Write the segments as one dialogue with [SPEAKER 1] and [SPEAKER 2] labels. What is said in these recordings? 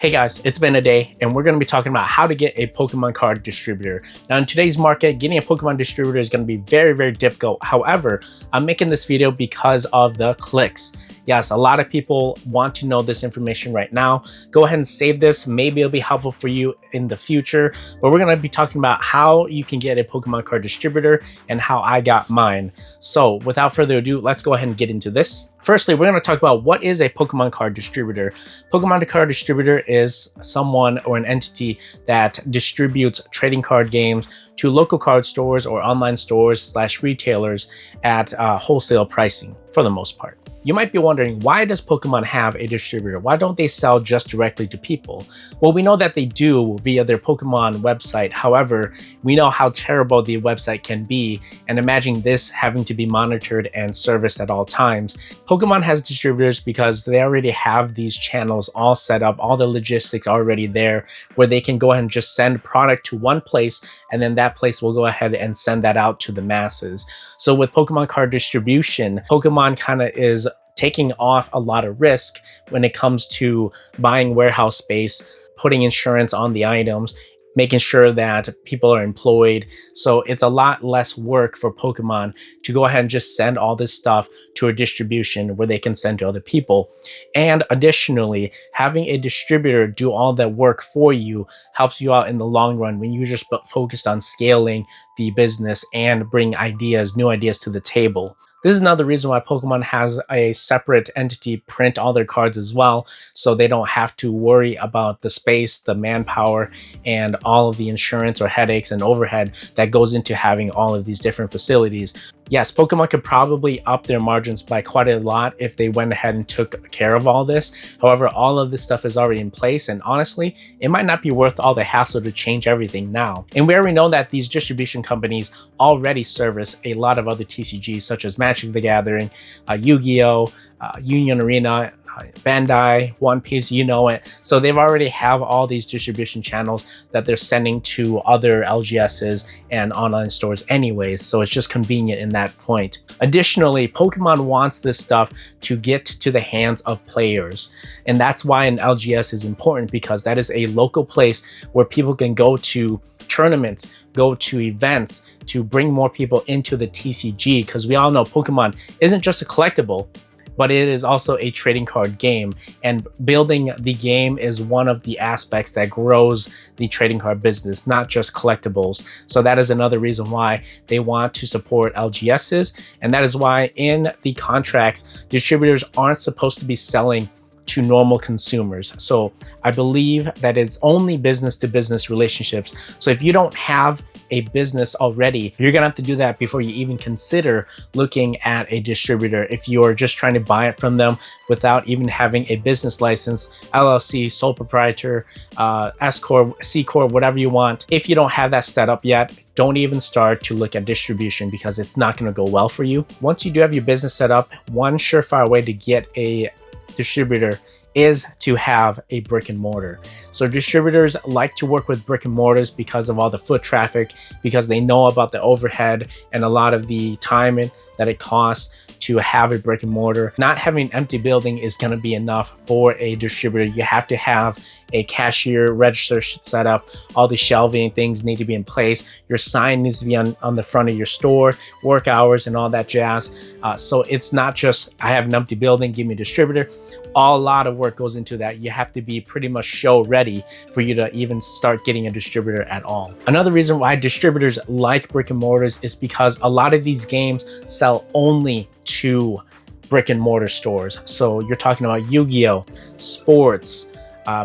[SPEAKER 1] Hey guys, it's been a day and we're going to be talking about how to get a Pokemon card distributor. Now in today's market, getting a Pokemon distributor is going to be very, very difficult. However, I'm making this video because of the clicks. Yes, a lot of people want to know this information right now. Go ahead and save this. Maybe it'll be helpful for you in the future, but we're going to be talking about how you can get a Pokemon card distributor and how I got mine. So without further ado, let's go ahead and get into this. Firstly, we're going to talk about what is a Pokemon card distributor. Pokemon card distributor is someone or an entity that distributes trading card games to local card stores or online stores / retailers at wholesale pricing for the most part. You might be wondering, why does Pokemon have a distributor? Why don't they sell just directly to people? Well, we know that they do via their Pokemon website. However, we know how terrible the website can be, and imagine this having to be monitored and serviced at all times. Pokemon has distributors because they already have these channels all set up, all the logistics already there, where they can go ahead and just send product to one place, and then that place will go ahead and send that out to the masses. So with Pokemon card distribution, Pokemon kind of is taking off a lot of risk when it comes to buying warehouse space, putting insurance on the items, making sure that people are employed. So it's a lot less work for Pokemon to go ahead and just send all this stuff to a distribution where they can send to other people. And additionally, having a distributor do all that work for you helps you out in the long run when you just focused on scaling the business and bring new ideas to the table. This is another reason why Pokemon has a separate entity print all their cards as well, so they don't have to worry about the space, the manpower, and all of the insurance or headaches and overhead that goes into having all of these different facilities. Yes, Pokemon could probably up their margins by quite a lot if they went ahead and took care of all this. However, all of this stuff is already in place, and honestly, it might not be worth all the hassle to change everything now. And we already know that these distribution companies already service a lot of other TCGs such as Magic the Gathering, Yu-Gi-Oh, Union Arena, Bandai, One Piece, you know it. So they've already have all these distribution channels that they're sending to other LGSs and online stores anyways. So it's just convenient in that point. Additionally, Pokemon wants this stuff to get to the hands of players. And that's why an LGS is important, because that is a local place where people can go to tournaments, go to events to bring more people into the TCG, because we all know Pokemon isn't just a collectible, but it is also a trading card game, and building the game is one of the aspects that grows the trading card business, not just collectibles. So that is another reason why they want to support LGSs, and that is why in the contracts, distributors aren't supposed to be selling to normal consumers. So I believe that it's only business to business relationships. So if you don't have a business already, you're gonna have to do that before you even consider looking at a distributor. If you're just trying to buy it from them without even having a business license, LLC, sole proprietor, S Corp, C Corp, whatever you want, if you don't have that set up yet, don't even start to look at distribution, because it's not gonna go well for you. Once you do have your business set up, one surefire way to get a distributor is to have a brick and mortar. So distributors like to work with brick and mortars because of all the foot traffic, because they know about the overhead and a lot of the time that it costs to have a brick and mortar. Not having an empty building is going to be enough for a distributor. You have to have a cashier register set up. All the shelving things need to be in place. Your sign needs to be on the front of your store, work hours and all that jazz. So it's not just, I have an empty building, give me a distributor. A lot of work goes into that. You have to be pretty much show ready for you to even start getting a distributor at all. Another reason why distributors like brick and mortars is because a lot of these games sell only to brick and mortar stores. So you're talking about Yu-Gi-Oh, sports,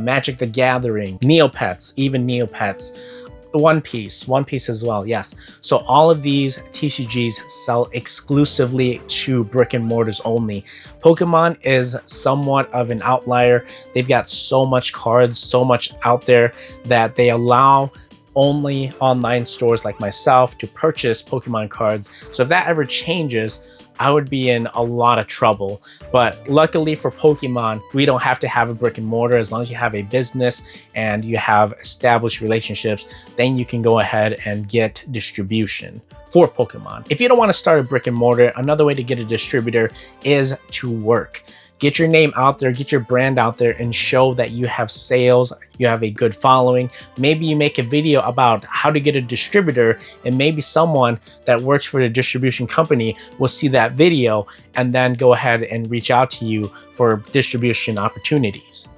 [SPEAKER 1] Magic the Gathering, Neopets, even Neopets, One Piece as well, yes. So all of these TCGs sell exclusively to brick and mortars only. Pokemon is somewhat of an outlier. They've got so much cards, so much out there that they allow only online stores like myself to purchase Pokemon cards. So if that ever changes, I would be in a lot of trouble. But luckily for Pokemon, we don't have to have a brick and mortar. As long as you have a business and you have established relationships, then you can go ahead and get distribution for Pokemon. If you don't want to start a brick and mortar, another way to get a distributor is to work. Get your name out there, get your brand out there, and show that you have sales, you have a good following. Maybe you make a video about how to get a distributor, and maybe someone that works for the distribution company will see that video and then go ahead and reach out to you for distribution opportunities.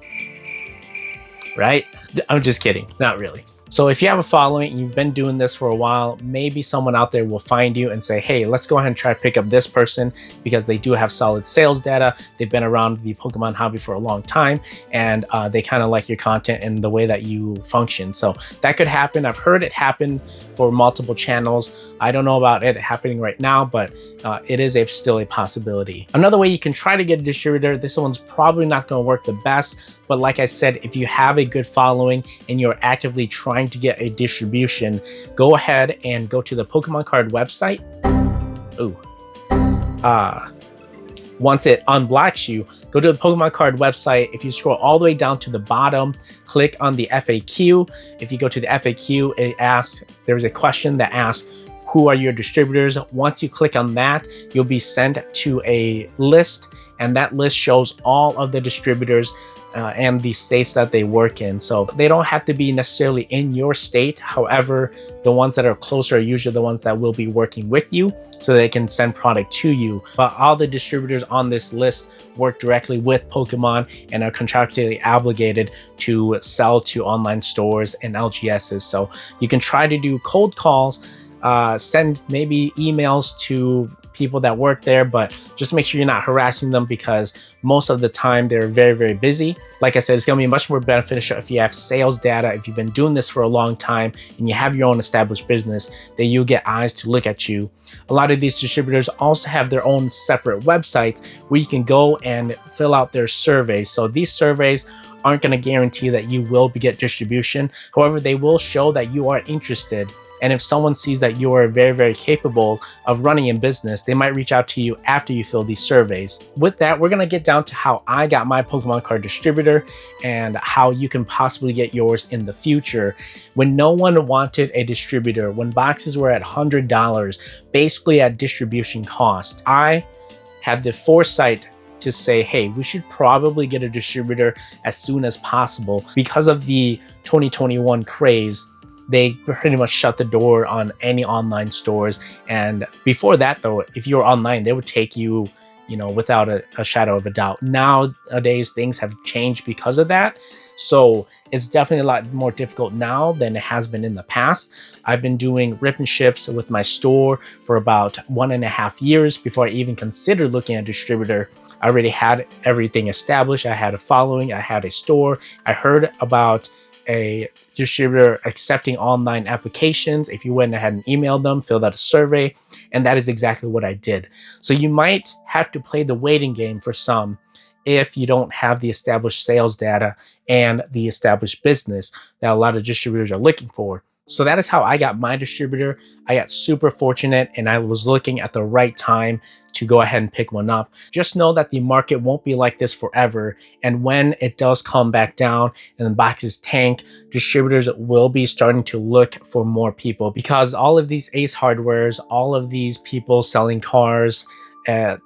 [SPEAKER 1] Right? I'm just kidding, not really. So if you have a following, you've been doing this for a while, maybe someone out there will find you and say, hey, let's go ahead and try to pick up this person because they do have solid sales data. They've been around the Pokemon hobby for a long time, and they kind of like your content and the way that you function. So that could happen. I've heard it happen for multiple channels. I don't know about it happening right now, but it is still a possibility. Another way you can try to get a distributor, this one's probably not going to work the best, but like I said, if you have a good following and you're actively trying to get a distribution, go ahead and go to the Pokemon card website. Once it unblocks you, go to the Pokemon card website. If you scroll all the way down to the bottom, click on the FAQ. If you go to the FAQ, there's a question that asks, who are your distributors? Once you click on that, you'll be sent to a list, and that list shows all of the distributors and the states that they work in. So they don't have to be necessarily in your state. However, the ones that are closer are usually the ones that will be working with you so they can send product to you. But all the distributors on this list work directly with Pokemon and are contractually obligated to sell to online stores and LGSs. So you can try to do cold calls, send maybe emails to people that work there, but just make sure you're not harassing them because most of the time they're very, very busy. Like I said, it's going to be much more beneficial if you have sales data, if you've been doing this for a long time and you have your own established business, that you get eyes to look at you. A lot of these distributors also have their own separate websites where you can go and fill out their surveys. So these surveys aren't going to guarantee that you will get distribution. However, they will show that you are interested. And if someone sees that you are very, very capable of running a business, they might reach out to you after you fill these surveys. With that, we're going to get down to how I got my Pokemon card distributor and how you can possibly get yours in the future. When no one wanted a distributor, when boxes were at $100, basically at distribution cost, I had the foresight to say, hey, we should probably get a distributor as soon as possible. Because of the 2021 craze, they pretty much shut the door on any online stores. And before that, though, if you were online, they would take you, without a shadow of a doubt. Nowadays, things have changed because of that. So it's definitely a lot more difficult now than it has been in the past. I've been doing rip and ships with my store for about 1.5 years before I even considered looking at a distributor. I already had everything established. I had a following, I had a store. I heard about a distributor accepting online applications. If you went ahead and emailed them, filled out a survey, and that is exactly what I did. So you might have to play the waiting game for some if you don't have the established sales data and the established business that a lot of distributors are looking for. So that is how I got my distributor. I got super fortunate and I was looking at the right time to go ahead and pick one up. Just know that the market won't be like this forever. And when it does come back down and the boxes tank, distributors will be starting to look for more people because all of these Ace Hardwares, all of these people selling cars, that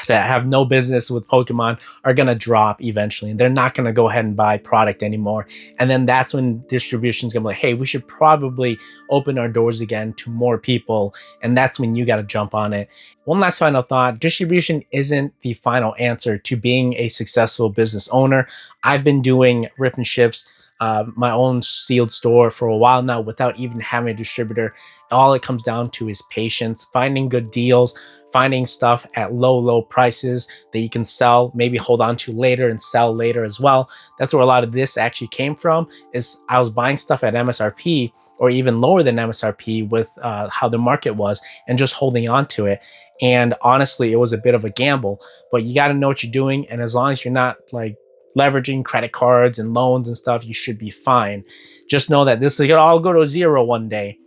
[SPEAKER 1] have no business with Pokemon are going to drop eventually. They're not going to go ahead and buy product anymore. And then that's when distribution is going to be like, hey, we should probably open our doors again to more people. And that's when you got to jump on it. One last final thought, distribution isn't the final answer to being a successful business owner. I've been doing rip and ships, my own sealed store for a while now without even having a distributor. All it comes down to is patience, finding good deals, finding stuff at low prices that you can sell, maybe hold on to later and sell later as well. That's where a lot of this actually came from, is I was buying stuff at MSRP or even lower than MSRP with how the market was and just holding on to it. And honestly, it was a bit of a gamble, but you got to know what you're doing. And as long as you're not like leveraging credit cards and loans and stuff, you should be fine. Just know that this is gonna all go to zero one day,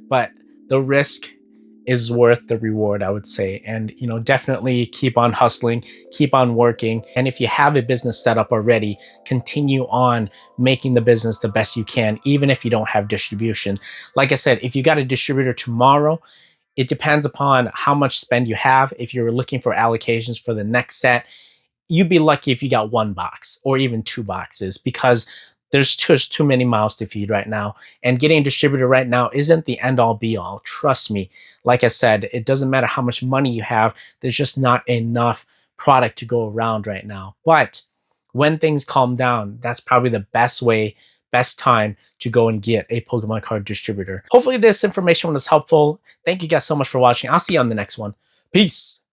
[SPEAKER 1] but the risk is worth the reward, I would say. And definitely keep on hustling, keep on working. And if you have a business set up already, continue on making the business the best you can, even if you don't have distribution. Like I said, if you got a distributor tomorrow, it depends upon how much spend you have. If you're looking for allocations for the next set, you'd be lucky if you got one box or even two boxes, because there's just too many mouths to feed right now. And getting a distributor right now isn't the end all be all. Trust me. Like I said, it doesn't matter how much money you have, there's just not enough product to go around right now. But when things calm down, that's probably the best time to go and get a Pokemon card distributor. Hopefully this information was helpful. Thank you guys so much for watching. I'll see you on the next one. Peace.